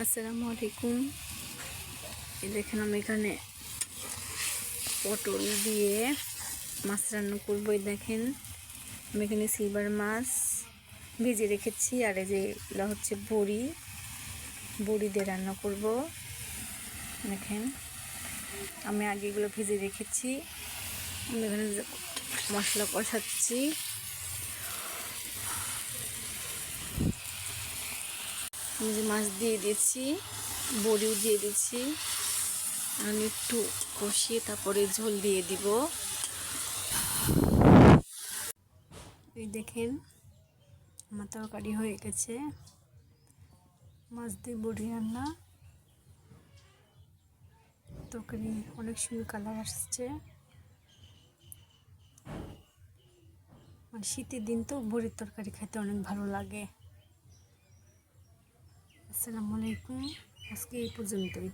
আসসালামু আলাইকুম। এই দেখেন আমি এখানে পটল দিয়ে মাছ রান্না করবো। এই দেখেন আমি এখানে সিলভার মাছ ভেজে রেখেছি, আর এই যে এগুলো হচ্ছে বড়ি দিয়ে রান্না করব। দেখেন আমি আগে এগুলো ভেজে রেখেছি। আমি এখানে মশলা কষাচ্ছি। আমি যে মাছ দিয়ে দিয়েছি, বড়িও দিয়ে দিচ্ছি। আমি একটু কষিয়ে তারপরে ঝোল দিয়ে দিব। এই দেখেন আমার তরকারি হয়ে গেছে, মাছ দিয়ে বড়ি রান্না। তরকারি অনেক সুন্দর কালার আসছে। আর শীতের দিন তো বড়ির তরকারি খেতে অনেক ভালো লাগে। আসসালামু আলাইকুম, আজকে এই পর্যন্তই।